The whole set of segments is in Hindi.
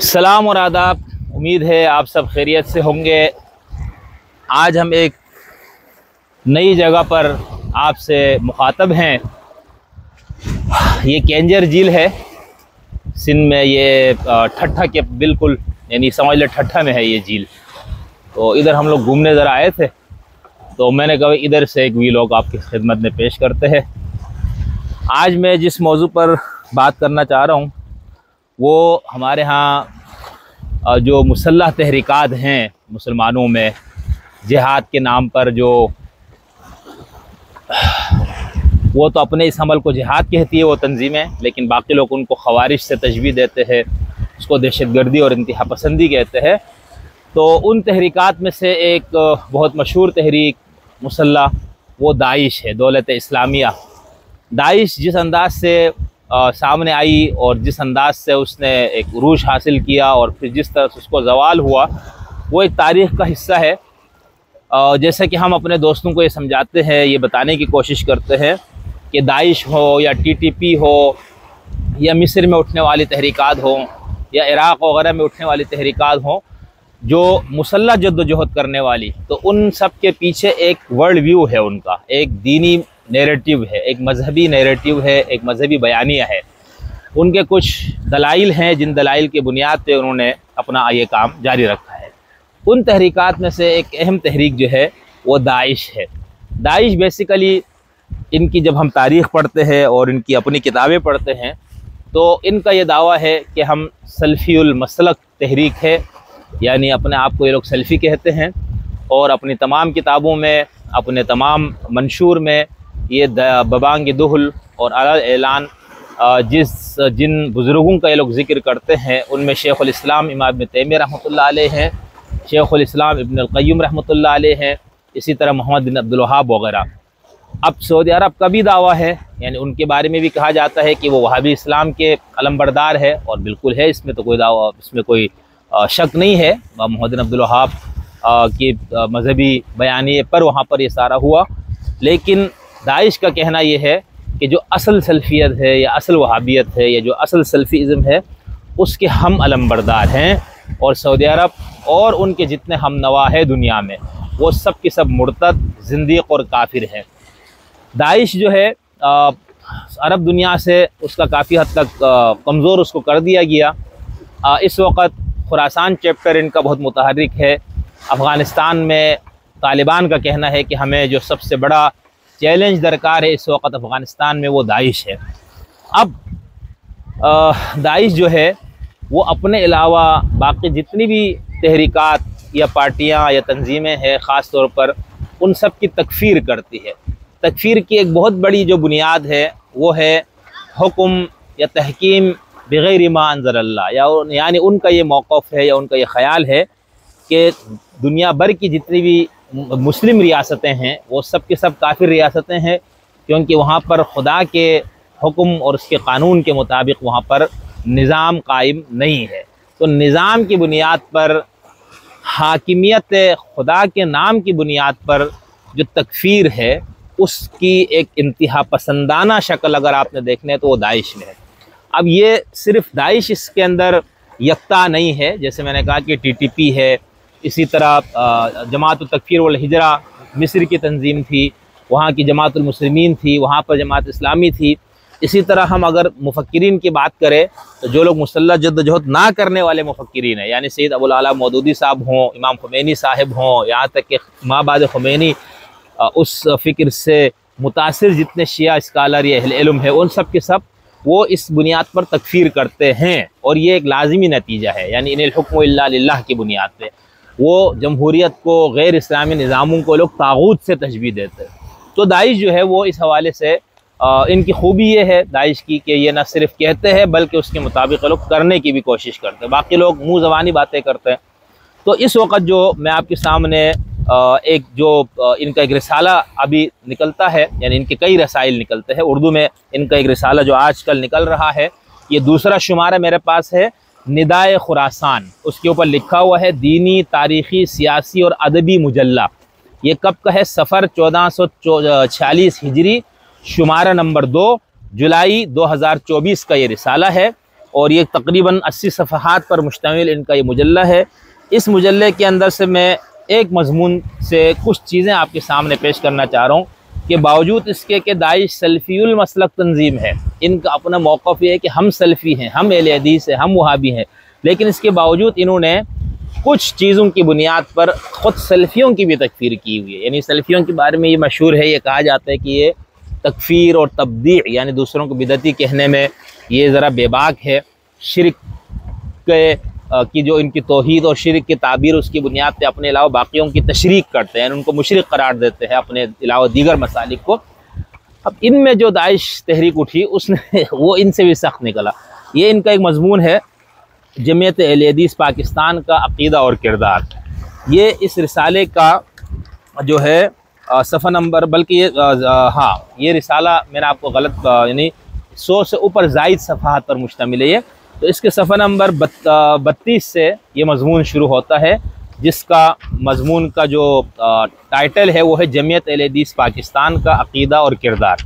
सलाम और आदाब। उम्मीद है आप सब खैरियत से होंगे। आज हम एक नई जगह पर आपसे मुखातब हैं। ये केंजर झील है, सिंध में। ये ठट्ठा के बिल्कुल यानी समझ ले ठट्ठा में है ये झील। तो इधर हम लोग घूमने ज़रा आए थे, तो मैंने कहा इधर से एक वीलॉग आपकी खिदमत में पेश करते हैं। आज मैं जिस मौजू पर बात करना चाह रहा हूँ वो हमारे यहाँ जो मुसल्लह तहरीकात हैं मुसलमानों में, जिहाद के नाम पर जो वो तो अपने इस अमल को जिहाद कहती है वो तंजीमें, लेकिन बाकी लोग उनको खवारिश से तशबीह देते हैं, उसको दहशतगर्दी और इंतहा पसंदी कहते हैं। तो उन तहरीकात में से एक बहुत मशहूर तहरीक मुसल्लह वो दाइश है, दौलत इस्लामिया। दाइश जिस अंदाज से सामने आई और जिस अंदाज से उसने एक उरूज हासिल किया और फिर जिस तरह से उसको ज़वाल हुआ, वो एक तारीख़ का हिस्सा है। जैसे कि हम अपने दोस्तों को ये समझाते हैं, ये बताने की कोशिश करते हैं कि दाइश हो या TTP हो या मिस्र में उठने वाली तहरीकात हो या इराक़ वगैरह में उठने वाली तहरीकात हो, जो मुसल्लह जद्दोजहद करने वाली, तो उन सब के पीछे एक वर्ल्ड व्यू है उनका, एक दीनी नैरेटिव है, एक मजहबी नैरेटिव है, एक मजहबी बयानिया है। उनके कुछ दलाइल हैं जिन दलाइल के बुनियाद पे उन्होंने अपना ये काम जारी रखा है। उन तहरीकात में से एक अहम तहरीक जो है वो दाइश है। दाइश बेसिकली इनकी जब हम तारीख़ पढ़ते हैं और इनकी अपनी किताबें पढ़ते हैं तो इनका ये दावा है कि हम सल्फ़ीउल मसलक तहरीक है, यानी अपने आप को ये लोग सल्फ़ी कहते हैं और अपनी तमाम किताबों में, अपने तमाम मंशूर में ये बबांग दुहुल और अल ऐलान जिन बुज़ुर्गों का ये लोग ज़िक्र करते हैं उनमें शेख़ुल इस्लाम इमाम इब्न तैमिया रहमतुल्लाह अलैह हैं, शेख़ुल इस्लाम इब्न अल क़य्युम रहमतुल्लाह अलैह हैं, इसी तरह मोहम्मद बिन अब्दुल वहाब वगैरह। अब सऊदी अरब का भी दावा है, यानी उनके बारे में भी कहा जाता है कि वो वहाबी इस्लाम के अलमबरदार है, और बिल्कुल है, इसमें तो कोई दावा, इसमें कोई शक नहीं है। मोहम्मद बिन अब्दुल वहाब की मजहबी बयानी पर वहाँ पर ये सारा हुआ। लेकिन दाइश का कहना ये है कि जो असल सल्फ़ियत है या असल वहाबियत है या जो असल सल्फ़ीज़म है उसके हम अलमबरदार हैं, और सऊदी अरब और उनके जितने हम नवा है दुनिया में वो सब के सब मुर्तद, ज़िंदीक़ और काफिर हैं। दाइश जो है अरब दुनिया से उसका काफ़ी हद तक कमज़ोर उसको कर दिया गया। इस वक्त खुरासान चैप्टर इनका बहुत मुतहर्रिक है। अफ़गानिस्तान में तालिबान का कहना है कि हमें जो सबसे बड़ा चैलेंज दरकार है इस वक्त अफ़गानिस्तान में वो दाइश है। अब दाइश जो है वो अपने अलावा बाकी जितनी भी तहरीकात या पार्टियां या तंजीमें हैं ख़ास तौर पर उन सब की तकफ़ीर करती है। तकफ़ीर की एक बहुत बड़ी जो बुनियाद है वो है हुक्म या तहकीम बग़ैर मा अंज़लल्लाह, यानी उनका ये मौक़िफ़ है या उनका ये ख़याल है कि दुनिया भर की जितनी भी मुस्लिम रियासतें हैं वो सब के सब काफिर रियासतें हैं, क्योंकि वहाँ पर खुदा के हुक्म और उसके कानून के मुताबिक वहाँ पर निज़ाम कायम नहीं है। तो निज़ाम की बुनियाद पर, हाकिमियत खुदा के नाम की बुनियाद पर जो तकफ़ीर है उसकी एक इंतहा पसंदाना शक्ल अगर आपने देखने तो वो दाइश में है। अब ये सिर्फ दाइश इसके अंदर यकता नहीं है, जैसे मैंने कहा कि TTP है, इसी तरह जमात तकफ़ीर वल हिजरा मिस्र की तंजीम थी, वहाँ की जमातुल मुस्लिमीन थी, वहाँ पर जमात इस्लामी थी। इसी तरह हम अगर मुफक्किरीन की बात करें तो जो लोग मुसल्लह जद्दोजहद ना करने वाले मुफक्किरीन हैं, यानी सैयद अबुल आला मौदूदी साहब हों, इमाम ख़ुमैनी साहब हों, यहाँ तक कि माबाद ख़ुमैनी उस फ़िक्र से मुतासिर जितने शिया स्कॉलर या अहले इल्म है उन सब के सब वो इस बुनियाद पर तकफ़ीर करते हैं, और ये एक लाज़िमी नतीजा है। यानी इनिल हुक्मु इल्ला लिल्लाह की बुनियाद पे वो जमहूरियत को, गैर इस्लामी निज़ामों को लोग तागूत से तशबीह देते हैं। तो दाइश जो है वो इस हवाले से इनकी खूबी ये है दाइश की कि ये न सिर्फ कहते हैं बल्कि उसके मुताबिक लोग करने की भी कोशिश करते हैं। बाकी लोग मुँह ज़बानी बातें करते हैं। तो इस वक्त जो मैं आपके सामने एक जो इनका एक रिसाला अभी निकलता है, यानी इनके कई रसाइल निकलते हैं उर्दू में, इनका एक रिसाला जो आजकल निकल रहा है, ये दूसरा शुमारा मेरे पास है, निदाए खुरासान। उसके ऊपर लिखा हुआ है दीनी, तारीख़ी, सियासी और अदबी मुजल्ला। ये कब का है? सफ़र 1446 हिजरी, शुमारा नंबर 2, जुलाई 2024 का ये रिसाला है। और ये तकरीबन 80 सफ़हात पर मुश्तमिल इनका ये मुजल्ला है। इस मुजल्ले के अंदर से मैं एक मज़मून से कुछ चीज़ें आपके सामने पेश करना चाह रहा हूँ कि बावजूद इसके कि दाइश सल्फ़ियुल मसलक तंजीम है, इनका अपना मौक़िफ़ ये है कि हम सल्फ़ी हैं, हम अहले हदीस हैं, हम वहाबी हैं, लेकिन इसके बावजूद इन्होंने कुछ चीज़ों की बुनियाद पर ख़ुद सल्फ़ियों की भी तकफ़ीर की हुई है। यानी सल्फ़ियों के बारे में ये मशहूर है, ये कहा जाता है कि ये तकफ़ीर और तब्दीअ यानी दूसरों को बिदअती कहने में ये ज़रा बेबाक है। शिरक की जो इनकी तौहीद और शिरक की ताबीर उसकी बुनियाद पे अपने अलावा बाकियों की तशरीक करते हैं, उनको मुशरिक करार देते हैं अपने अलावा दीगर मसालिक को। अब इनमें जो दाइश तहरीक उठी उसने वो इनसे भी सख्त निकला। ये इनका एक मजमून है, जमीयत अहले हदीस पाकिस्तान का अक़ीदा और किरदार। ये इस रिसाले का जो है सफ़ा नंबर, बल्कि ये हाँ, ये रिसाला मैंने आपको गलत यानी 100 से ऊपर ज़ायद सफ़हात पर मुश्तमिल है ये। तो इसके सफ़ा नंबर 32 से ये मज़मून शुरू होता है, जिसका मज़मून का जो टाइटल है वो है जमीयत अहले हदीस पाकिस्तान का अक़ीदा और किरदार।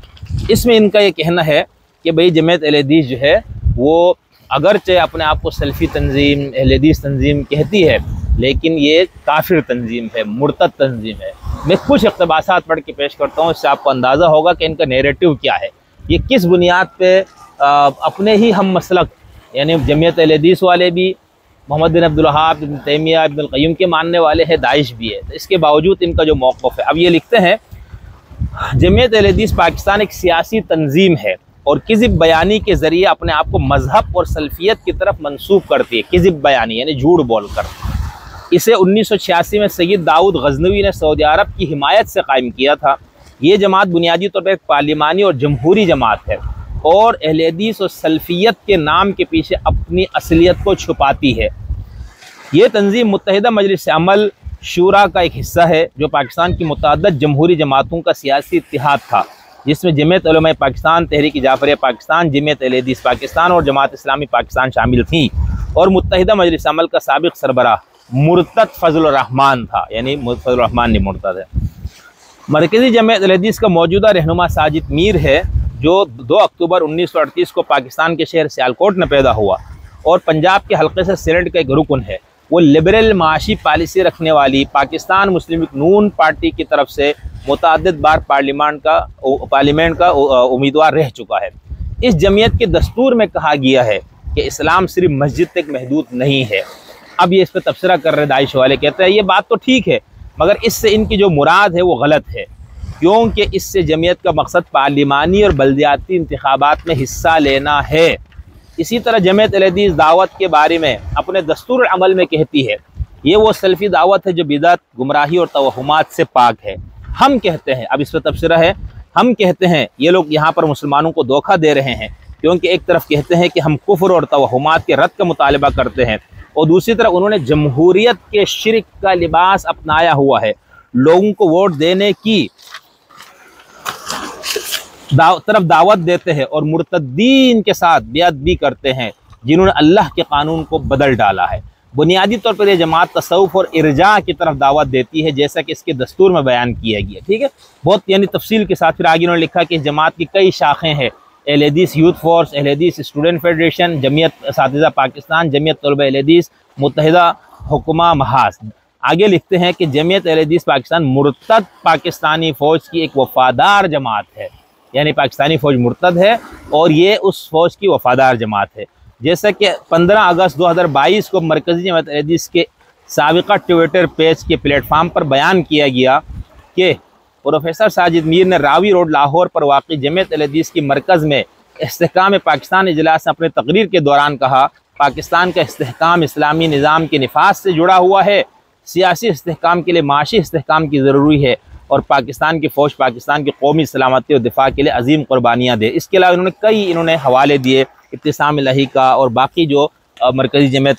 इसमें इनका ये कहना है कि भाई जमीयत अहले हदीस जो है वो अगरचे अपने आप को सल्फ़ी तंजीम, अहले हदीस तंजीम कहती है, लेकिन ये काफिर तंजीम है, मुर्तद तंजीम है। मैं कुछ इक़्तिबासात पढ़ के पेश करता हूँ, इससे आपको अंदाज़ा होगा कि इनका नैरेटिव क्या है, ये किस बुनियाद पे अपने ही हम मसलक यानी जमीयत अहले हदीस वाले भी मोहम्मद बिन अब्दुल वहाब, इब्न तैमिया, इब्नुल क़य्युम के मानने वाले हैं, दाइश भी है। तो इसके बावजूद इनका जो मौक़िफ़ है, अब ये लिखते हैं जमीयत अहले हदीस पाकिस्तान एक सियासी तंजीम है और किज़िब बयानी के ज़रिए अपने आप को मज़हब और सल्फ़ियत की तरफ मंसूब करती है। किज़िब बयानी यानी झूठ बोल कर। इसे 1986 में सैयद दाऊद गज़नवी ने सऊदी अरब की हिमायत से कायम किया था। ये जमात बुनियादी तौर पर एक पार्लिमानी और जमहूरी जमात है और अहले हदीस और सल्फ़ियत के नाम के पीछे अपनी असलियत को छुपाती है। ये तंजीम मुत्तहिदा मजलिस अमल शूरा का एक हिस्सा है, जो पाकिस्तान की मुतअद्दिद जमहूरी जमातों का सियासी इत्तिहाद था, जिसमें जमीयत उलमा पाकिस्तान, तहरीक जाफरिया पाकिस्तान, जमीयत अहले हदीस पाकिस्तान और जमात इस्लामी पाकिस्तान शामिल थीं। और मुत्तहिदा मजलिस अमल का साबिक़ सरबराह मुर्तद फजल रहमान था, यानी फजल रहमान नहीं मुर्तद है। मरकज़ी जमीयत अहले हदीस का मौजूदा रहनुमा साजिद मीर है, जो 2 अक्टूबर 1938 को पाकिस्तान के शहर सियालकोट में पैदा हुआ और पंजाब के हल्के से सीनेट का एक रुकन है। वो लिबरल माशी पॉलिसी रखने वाली पाकिस्तान मुस्लिम लीग नून पार्टी की तरफ से मुतअद्दिद बार पार्लियामेंट का उम्मीदवार रह चुका है। इस जमीयत के दस्तूर में कहा गया है कि इस्लाम सिर्फ मस्जिद तक महदूद नहीं है। अब ये इस पर तबसरा कर रहे दाइश वाले, कहते हैं ये बात तो ठीक है, मगर इससे इनकी जो मुराद है वो गलत है, क्योंकि इससे जमीयत का मकसद पार्लिमानी और बल्दियाती इंतखाबात में हिस्सा लेना है। इसी तरह जमीयत अहले हदीस दावत के बारे में अपने दस्तूर अमल में कहती है, ये वो सल्फ़ी दावत है जो बिदअत, गुमराही और तवहुमात से पाक है। हम कहते हैं, अब इस पर तबसरा है, हम कहते हैं ये लोग यहाँ पर मुसलमानों को धोखा दे रहे हैं, क्योंकि एक तरफ कहते हैं कि हम कुफ्र और तवहुमात के रद्द का मुतालबा करते हैं और दूसरी तरफ उन्होंने जमहूरियत के शिरक का लिबास अपनाया हुआ है। लोगों को वोट देने की तरफ दावत देते हैं और मुर्तदीन के साथ बियात भी करते हैं, जिन्होंने अल्लाह के कानून को बदल डाला है। बुनियादी तौर पर यह जमात तसव्वुफ और इरजा की तरफ दावत देती है, जैसा कि इसके दस्तूर में बयान किया गया। ठीक है, बहुत यानी तफसील के साथ। फिर आगे उन्होंने लिखा कि इस जमात की कई शाखें हैं, अहले हदीस यूथ फोर्स, अहले हदीस स्टूडेंट फेडरेशन, जमीयत असातिज़ा पाकिस्तान, जमीयत तलबा अहले हदीस, मुत्तहिदा हुक्मा महाज। आगे लिखते हैं कि जमीयत अहले हदीस पाकिस्तान मुर्तद पाकिस्तानी फ़ौज की एक वफ़ादार जमात है, यानी पाकिस्तानी फ़ौज मुर्तद है और ये उस फ़ौज की वफ़ादार जमात है। जैसा कि 15 अगस्त 2022 को मरकज़ी जमीयत अहले हदीस के साबिक़ा ट्विटर पेज के प्लेटफार्म पर बयान किया गया कि प्रोफेसर साजिद मीर ने रावी रोड लाहौर पर वाक़ई जमीयत अहले हदीस की मरकज़ में इस्तेहकाम पाकिस्तान इजलास में अपने तकरीर के दौरान कहा, पाकिस्तान का इस्तेहकाम इस्लामी निज़ाम के निफाज से जुड़ा हुआ है, सियासी इस्तेहकाम के लिए माशी इस्तेहकाम की ज़रूरी है और पाकिस्तान की फ़ौज पाकिस्तान की कौमी सलामती और दिफा के लिए अजीम कुर्बानियाँ दे। इसके अलावा इन्होंने हवाले दिए इब्तिसाम इलाही का और बाकी जो मरकज़ी जमीयत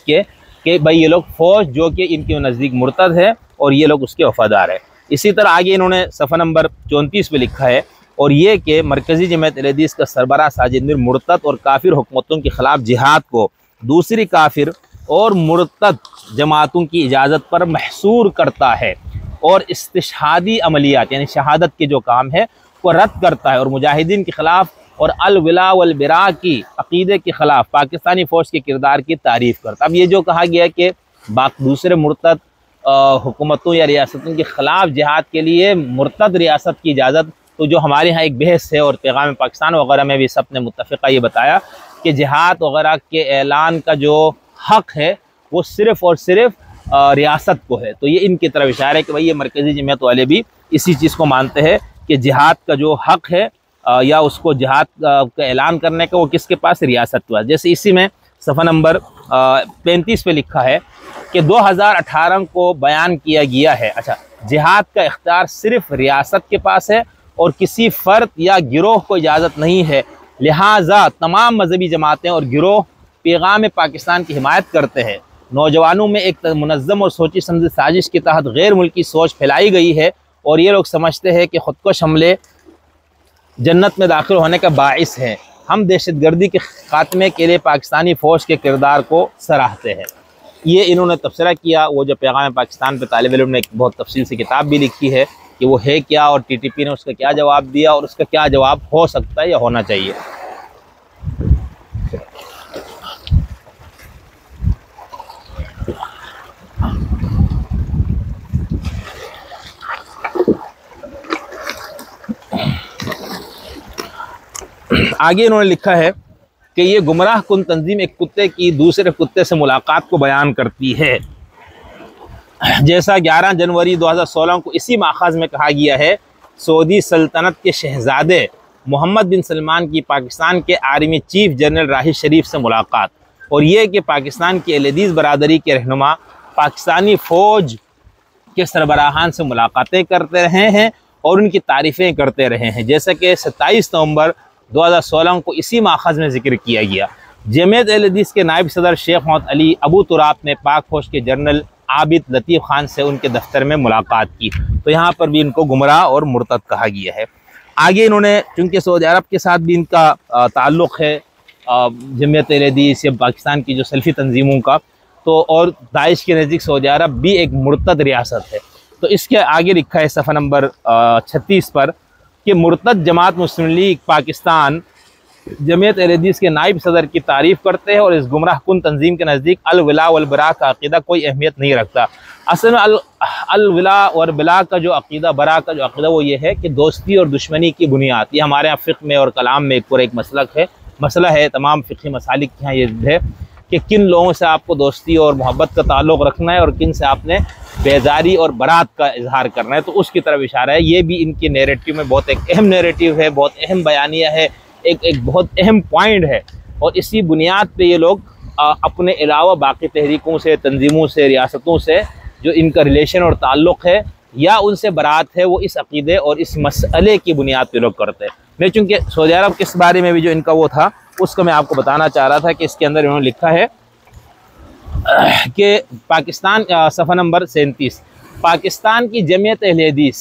के भाई ये लोग फ़ौज जो कि इनके नज़दीक मुर्तद है और ये लोग उसके वफ़ादार है। इसी तरह आगे इन्होंने सफ़ा नंबर 34 पे लिखा है और ये कि मरकज़ी जमीयत अहले हदीस का सरबराह साजिद मीर मुर्तद और काफिर हुकूमतों के ख़िलाफ़ जिहाद को दूसरी काफिर और मुर्तद जमातों की इजाज़त पर महसूर करता है और इस्तिशहादी अमलियात यानी शहादत के जो काम है वो रद्द करता है और मुजाहिदीन के ख़िलाफ़ और अल-विला वल बरा की अक़ीदे के ख़िलाफ़ पाकिस्तानी फ़ौज के किरदार की तारीफ़ करता। अब ये जो कहा गया कि दूसरे मुर्तद हुकूमतों या रियासतों के ख़िलाफ़ जिहाद के लिए मुर्तद रियासत की इजाज़त, तो जो हमारे यहाँ एक बहस है और पैगाम पाकिस्तान वगैरह में भी सब ने मुत्तफ़िक़ा ये बताया कि जिहाद वगैरह के ऐलान का जो हक़ है वो सिर्फ़ और सिर्फ रियासत को है। तो ये इनकी तरफ इशारा है कि भाई ये मरकज़ी जमात वाले भी इसी चीज़ को मानते हैं कि जिहाद का जो हक़ है या उसको जिहाद का ऐलान करने का वो किसके पास, रियासत के पास। जैसे इसी में सफ़ा नंबर 35 पे लिखा है कि 2018 को बयान किया गया है, अच्छा, जिहाद का इख्तियार सिर्फ रियासत के पास है और किसी फ़र्द या गिरोह को इजाज़त नहीं है, लिहाजा तमाम मजहबी जमातें और गिरोह पैगाम पाकिस्तान की हिमायत करते हैं। नौजवानों में एक मुनज़्ज़म और सोची समझी साजिश के तहत गैर मुल्की सोच फैलाई गई है और ये लोग समझते हैं कि ख़ुदकुश हमले जन्नत में दाखिल होने का बाइस है। हम दहशतगर्दी के ख़ात्मे के लिए पाकिस्तानी फ़ौज के किरदार को सराहते हैं। ये इन्होंने तबसरा किया। वो जो पैगाम पाकिस्तान पे तालिब इल्म ने एक बहुत तफसील से किताब भी लिखी है कि वो है क्या और TTP ने उसका क्या जवाब दिया और उसका क्या जवाब हो सकता है या होना चाहिए। आगे इन्होंने लिखा है कि ये गुमराह कुन तंजीम एक कुत्ते की दूसरे कुत्ते से मुलाकात को बयान करती है। जैसा 11 जनवरी 2016 को इसी माखज़ में कहा गया है, सऊदी सल्तनत के शहज़ादे मोहम्मद बिन सलमान की पाकिस्तान के आर्मी चीफ जनरल राहिद शरीफ से मुलाकात, और ये कि पाकिस्तान की अहलदीस बरादरी के रहनुमा पाकिस्तानी फ़ौज के सरबराहान से मुलाकातें करते रहे हैं और उनकी तारीफ़ें करते रहे हैं। जैसा कि 27 नवंबर 2016 को इसी माखज़ में जिक्र किया गया। जमात अहलदीस के नायब सदर शेख मोहम्मद अली अबू तुराब ने पाक फ़ौज के जनरल आबिद लतीफ़ खान से उनके दफ्तर में मुलाकात की। तो यहाँ पर भी इनको गुमराह और मुर्तद कहा गया है। आगे इन्होंने, चूँकि सऊदी अरब के साथ भी इनका ताल्लुक़ है जमात अहलदीस या पाकिस्तान की जो सल्फ़ी तंजीमों का, तो और दाइश के नज़दीक सऊदी अरब भी एक मुर्तद रियासत है। तो इसके आगे लिखा है सफ़ा नंबर 36 पर कि मुर्तद जमात मुस्लिम लीग पाकिस्तान जमात अहलदीस के नायब सदर की तारीफ़ करते हैं और इस गुमराह कुन तंजीम के नज़दीक अल-विला वल बरा का अक़ीदा कोई अहमियत नहीं रखता। असल में अल-विला और बरा का जो अक़ीदा, बरा का जो अक़ीदा, वो ये है कि दोस्ती और दुश्मनी की बुनियाद, ये हमारे यहाँ फ़िक़्ह में और कलाम में एक पूरा एक मसला है तमाम फ़िक़्ही मसालिक के यहाँ ये है कि किन लोगों से आपको दोस्ती और मोहब्बत का ताल्लुक़ रखना है और किन से आपने बेजारी और बरात का इजहार करना है। तो उसकी तरफ इशारा है। ये भी इनके नैरेटिव में बहुत एक अहम नैरेटिव है, बहुत अहम बयानिया है, एक बहुत अहम पॉइंट है। और इसी बुनियाद पे ये लोग अपने अलावा बाकी तहरीकों से, तंजीमों से, रियासतों से जो इनका रिलेशन और ताल्लुक़ है या उनसे बरात है, वो इस अक़ीदे और इस मसले की बुनियाद पे लोग करते हैं। मैं चूँकि सऊदी अरब के बारे में भी जो इनका वो था उसको मैं आपको बताना चाह रहा था कि इसके अंदर इन्होंने लिखा है कि पाकिस्तान, सफ़ा नंबर 37, पाकिस्तान की जमात अहलदीस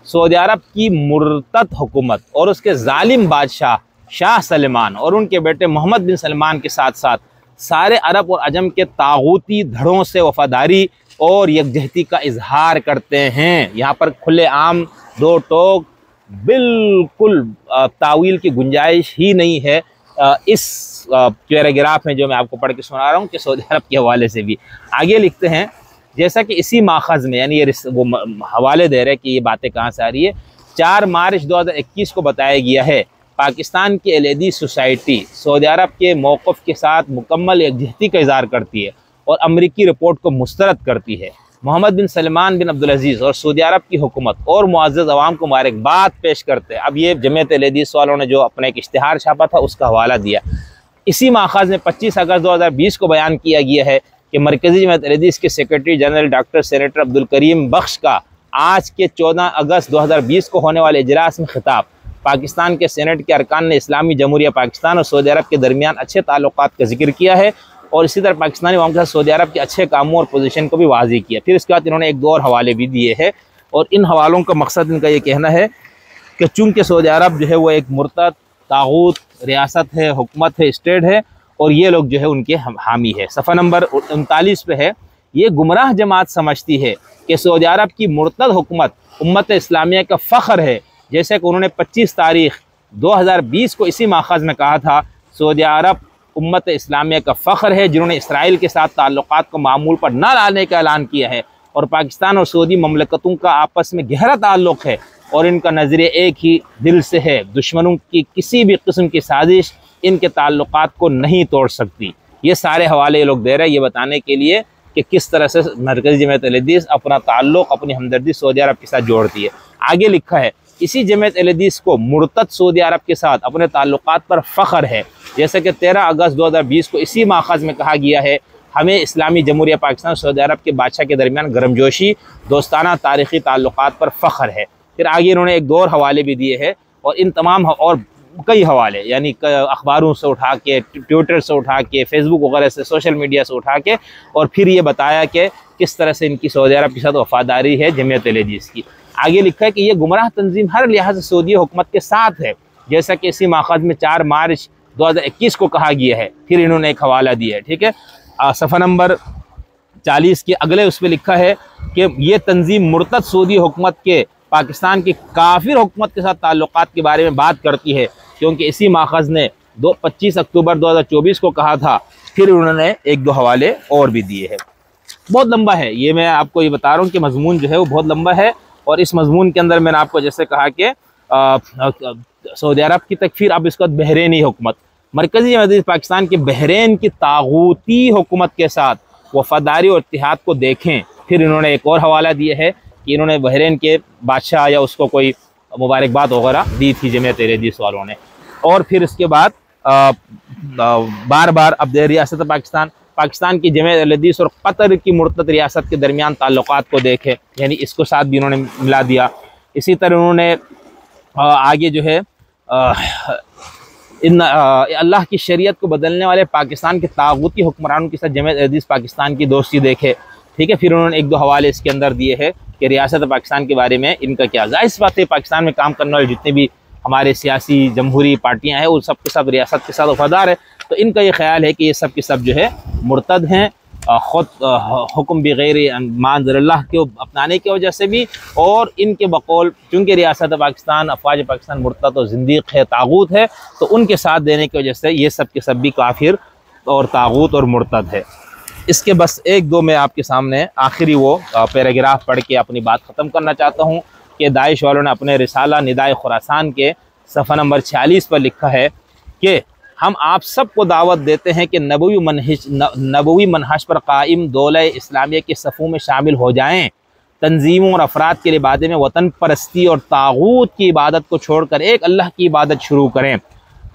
सऊदी अरब की मुर्तद हुकूमत और उसके जालिम बादशाह शाह सलमान और उनके बेटे मोहम्मद बिन सलमान के साथ साथ सारे अरब और अजम के तागूती धड़ों से वफादारी और यकजहती का इजहार करते हैं। यहाँ पर खुले आम दो टोक बिल्कुल तावील की गुंजाइश ही नहीं है इस पैराग्राफ में जो मैं आपको पढ़ के सुना रहा हूँ कि सऊदी अरब के हवाले से भी। आगे लिखते हैं, जैसा कि इसी माखज़ में, यानी ये वो हवाले दे रहे हैं कि ये बातें कहाँ से आ रही है। 4 मार्च 2021 को बताया गया है, पाकिस्तान की अहलदीस सोसाइटी सऊदी अरब के मौक़िफ़ के साथ मुकम्मल यकजहती का इज़हार करती है और अमरीकी रिपोर्ट को मुस्तरद करती है। मोहम्मद बिन सलमान बिन अब्दुल अजीज़ और सऊदी अरब की हुकूमत और मुअज़्ज़ज़ अवाम को मुबारकबाद पेश करते हैं। अब ये जमात अहलदीस वालों ने जो अपना एक इश्तिहार छापा था उसका हवाला दिया। इसी माखज़ में 25 अगस्त 2020 को बयान किया गया है कि मरकज़ी जमात अहलदीस के secretary general doctor senator Abdul Karim Bakhsh का आज के 14 अगस्त 2020 को होने वाले इजलास में खिताब पाकिस्तान के सेनेट के अरकान ने इस्लामी जमहूरिया पाकिस्तान और सऊदी अरब के दरमियान अच्छे ताल्लुकात का जिक्र किया है और इसी तरह पाकिस्तानी अवाम के साथ सऊदी अरब के अच्छे कामों और पोजीशन को भी वाज़ेह किया। फिर इसके बाद इन्होंने एक दो और हवाले भी दिए हैं और इन हवालों का मकसद इनका ये कहना है कि चूँकि सऊदी अरब जो है वो एक मुर्तद तागूत रियासत है, हुकूमत है, स्टेट है और ये लोग जो है उनके हामी है। सफ़ा नंबर 39 पे है, ये गुमराह जमात समझती है कि सऊदी अरब की मुर्तद हुकूमत उम्मत इस्लामिया का फ़ख्र है, जैसे कि उन्होंने 25 तारीख 2020 को इसी माखज़ में कहा था, सऊदी अरब उम्मत इस्लामिया का फ़ख्र है जिन्होंने इसराइल के साथ ताल्लुक़ात को मामूल पर न लाने का ऐलान किया है, और पाकिस्तान और सऊदी ममलकतों का आपस में गहरा ताल्लुक़ है और इनका नज़रिया एक ही दिल से है। दुश्मनों की किसी भी किस्म की साजिश इनके ताल्लुक़ात को नहीं तोड़ सकती। ये सारे हवाले ये लोग दे रहे हैं ये बताने के लिए कि किस तरह से मरकज़ी जमात अहले हदीस अपना ताल्लुक़, अपनी हमदर्दी सऊदी अरब के साथ जोड़ती है। आगे लिखा है, इसी जमात अहले हदीस को मुर्तद सऊदी अरब के साथ अपने ताल्लुक़ात पर फ़ख्र है। जैसे कि 13 अगस्त 2020 को इसी माखज़ में कहा गया है, हमें इस्लामी जमहूरिया पाकिस्तान सऊदी अरब के बादशाह के दरमियान गर्मजोशी, दोस्ताना तारीख़ी ताल्लुक़ात पर फ़ख्र है। फिर आगे इन्होंने एक दो और हवाले भी दिए हैं, और इन तमाम और कई हवाले यानी अखबारों से उठा के, ट्विटर से उठा के, फेसबुक वगैरह से, सोशल मीडिया से उठा के, और फिर ये बताया कि किस तरह से इनकी सऊदी अरब के साथ वफ़ादारी है जमात अहले हदीस की। आगे लिखा है कि ये गुमराह तंजीम हर लिहाज से सऊदी हुकूमत के साथ है, जैसा कि इसी माखज़ में 4 मार्च 2021 को कहा गया है। फिर इन्होंने एक हवाला दिया है, ठीक है, सफ़ा नंबर 40 के अगले उस पर लिखा है कि ये तंजीम मुर्तद सऊदी हुकूमत के पाकिस्तान की काफिर हुकूमत के साथ ताल्लुक़ात के बारे में बात करती है, क्योंकि इसी माखज़ ने 25 अक्टूबर 2024 को कहा था। फिर उन्होंने एक दो हवाले और भी दिए हैं। बहुत लंबा है ये, मैं आपको ये बता रहा हूँ कि मजमून जो है वो बहुत लंबा है, और इस मजमून के अंदर मैंने आपको जैसे कहा कि सऊदी अरब की तकफीर, अब इसका बहरीनी हुकूमत, मरकज़ी जमात अहले हदीस पाकिस्तान के बहरीन की तागूती हुकूमत के साथ वफादारी और इत्तिहाद को देखें। फिर इन्होंने एक और हवाला दिया है कि इन्होंने बहरीन के बादशाह या उसको कोई मुबारकबाद वगैरह दी थी जमात अहले हदीस वालों ने। और फिर इसके बाद बार बार अब रियासत पाकिस्तान, पाकिस्तान की जमात अहले हदीस और कतर की मुर्तद रियासत के दरमियान ताल्लुक़ात को देखे, यानी इसको साथ भी इन्होंने मिला दिया। इसी तरह उन्होंने आगे जो है अल्लाह की शरीयत को बदलने वाले पाकिस्तान के तागूती हुक्मरानों के साथ जमात अहले हदीस पाकिस्तान की दोस्ती देखे, ठीक है। फिर उन्होंने एक दो हवाले इसके अंदर दिए हैं कि रियासत पाकिस्तान के बारे में इनका क्या। जाहिर बात है पाकिस्तान में काम करने वाले जितने भी हमारे सियासी जमहूरी पार्टियां हैं वो सब के सब रियासत के साथ वफादार है, तो इनका ये ख्याल है कि ये सब के सब जो है मुर्तद हैं, ख़ुद हुक्म बग़ैर मांज़िल्लाह के अपनाने की वजह से भी, और इनके बकौल चूँकि रियासत पाकिस्तान, अफ़वाज पाकिस्तान मुर्तद और ज़िंदीक़ है, तागूत है, तो उनके साथ देने की वजह से ये सब के सब भी काफिर और तागूत और मुर्तद है। इसके बस एक दो मैं आपके सामने आखिरी वो पैराग्राफ पढ़ के अपनी बात ख़त्म करना चाहता हूँ कि दाइश वालों ने अपने रिसाला निदाए खुरासान के सफ़ा नंबर 46 पर लिखा है कि हम आप सबको दावत देते हैं कि नबवी मनहज पर कायम दौला इस्लामिया के सफ़ों में शामिल हो जाएं। तंजीमों और अफराद के लिबादे में वतन परस्ती और तागूत की इबादत को छोड़कर एक अल्लाह की इबादत शुरू करें।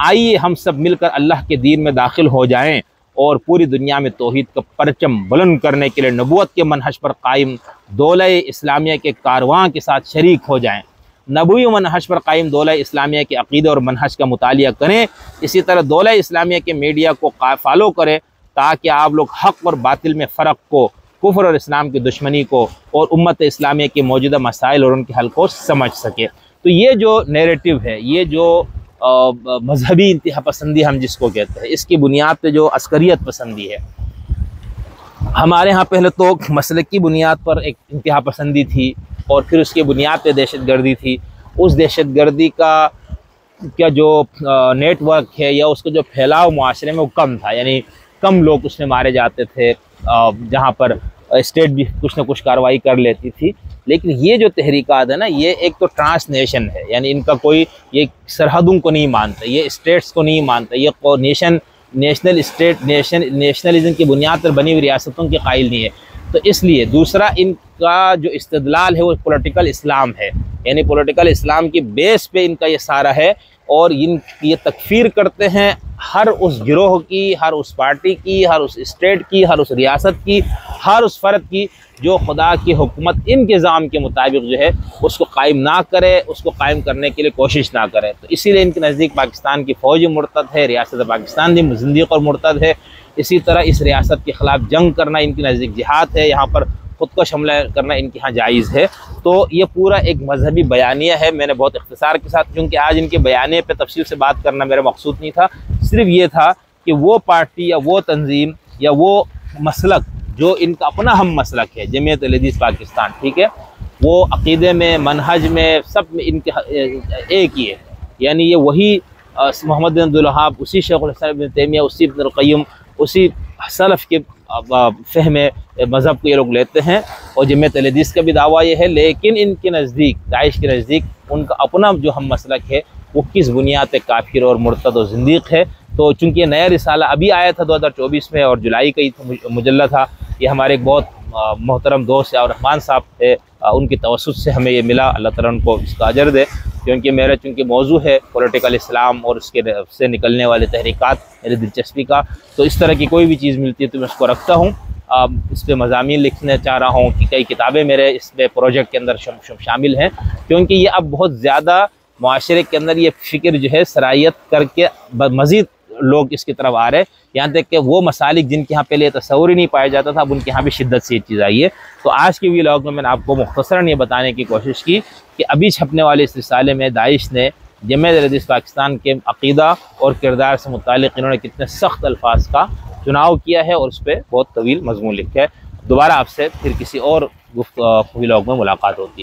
आइए हम सब मिलकर अल्लाह के दीन में दाखिल हो जाएं और पूरी दुनिया में तौहीद का परचम बुलंद करने के लिए नबूवत के मनहज पर कायम दौला इस्लामिया के कारवां के साथ शरीक हो जाएं। नबवी मनहज पर कायम दौला इस्लामिया के अक़ीदे और मनहज का मुतालिया करें। इसी तरह दौला इस्लामिया के मीडिया को फॉलो करें ताकि आप लोग हक़ और बातिल में फ़र्क को, कुफ्र और इस्लाम की दुश्मनी को और उम्मत इस्लामिया के मौजूदा मसाइल और उनके हल को समझ सके। तो ये जो नैरेटिव है, ये जो मजहबी इंतहा पसंदी हम जिसको कहते हैं, इसकी बुनियाद पे जो अस्करियत पसंदी है, हमारे यहाँ पहले तो मसलक की बुनियाद पर एक इंतहा पसंदी थी और फिर उसकी बुनियाद पे दहशत गर्दी थी। उस दहशत गर्दी का क्या जो नेटवर्क है या उसका जो फैलाव मुआशरे में वो कम था, यानी कम लोग उसमें मारे जाते थे, जहाँ पर स्टेट भी कुछ ना कुछ कार्रवाई कर लेती थी। लेकिन ये जो तहरीकात है ना, ये एक तो ट्रांसनेशन है, यानी इनका कोई ये सरहदों को नहीं मानता, ये स्टेट्स को नहीं मानता, ये नेशनल स्टेट नेशनलिज्म की बुनियाद पर बनी हुई रियासतों के कायल नहीं है। तो इसलिए दूसरा इनका जो इस्तेदलाल है वो पॉलिटिकल इस्लाम है, यानी पॉलिटिकल इस्लाम की बेस पे इनका ये सारा है। और ये तकफीर करते हैं हर उस गिरोह की, हर उस पार्टी की, हर उस स्टेट की, हर उस रियासत की, हर उस फ़र्द की जो खुदा की हुकूमत इनके निज़ाम के मुताबिक जो है उसको कायम ना करे, उसको कायम करने के लिए कोशिश ना करे। तो इसीलिए इनके नज़दीक पाकिस्तान की फ़ौज मुर्तद है, रियासत पाकिस्तान भी ज़िंदीक़ और मुर्तद है। इसी तरह इस रियासत के ख़िलाफ़ जंग करना इनके नज़दीक जिहाद है, यहाँ पर ख़ुदकुश हमला करना इनके यहाँ जायज़ है। तो ये पूरा एक मजहबी बयानिया है। मैंने बहुत इख्तिसार के साथ, क्योंकि आज इनके बयाने पे तफसील से बात करना मेरा मकसूद नहीं था, सिर्फ ये था कि वो पार्टी या वो तंजीम या वो मसलक जो इनका अपना हम मसलक है, जमात अहले हदीस पाकिस्तान, ठीक है, वो अक़ीदे में, मनहज में, सब में इनके एक ही है। यानी ये वही मोहम्मद बिन अब्दुल वहाब, उसी शेखुल इस्लाम इब्न तैमिया, उसी इब्नुल क़य्यिम, उसी सलफ़ के फ़हम मज़हब को ये लोग लेते हैं। और जमात अहले हदीस का भी दावा ये है, लेकिन इनके नज़दीक, दाइश के नज़दीक उनका अपना जो हम मसलक है वो किस बुनियाद पे काफिर और मुर्तद और ज़िंदीक़ है। तो चूँकि ये नया रिसाला अभी आया था 2024 में और जुलाई का ही मुजल्ला था, ये हमारे एक बहुत मोहतरम दोस्त और रहमान साहब थे, उनकी तवस्सुत से हमें ये मिला। अल्लाह ताला उनको इसका अजर दे, क्योंकि मेरा चूँकि मौजू है पॉलिटिकल इस्लाम और उसके से निकलने वाले तहरीकात मेरी दिलचस्पी का, तो इस तरह की कोई भी चीज़ मिलती है तो मैं उसको रखता हूँ। इस पर मज़ामीन लिखना चाह रहा हूँ कि कई किताबें मेरे इस पे प्रोजेक्ट के अंदर शामिल हैं, क्योंकि ये अब बहुत ज़्यादा माशरे के अंदर ये फ़िक्र जो है सरायत करके मज़ीद लोग इसकी तरफ आ रहे हैं। यहाँ तक कि वो मसालिक जिनके यहाँ पहले तस्वुर ही नहीं पाया जाता था, अब उनके यहाँ भी शिद्दत से ये चीज़ आई है। तो आज के व्लॉग में मैंने आपको मुख्तसरन ये बताने की कोशिश की कि अभी छपने वाले इस रिसाले में दाइश ने जमात अहले हदीस पाकिस्तान के अक़ीदा और किरदार से मुतालिक इन्होंने कितने सख्त अल्फाज का चुनाव किया है और उस पर बहुत तवील मज़मून लिखा है। दोबारा आपसे फिर किसी और व्लॉग में मुलाकात होती है।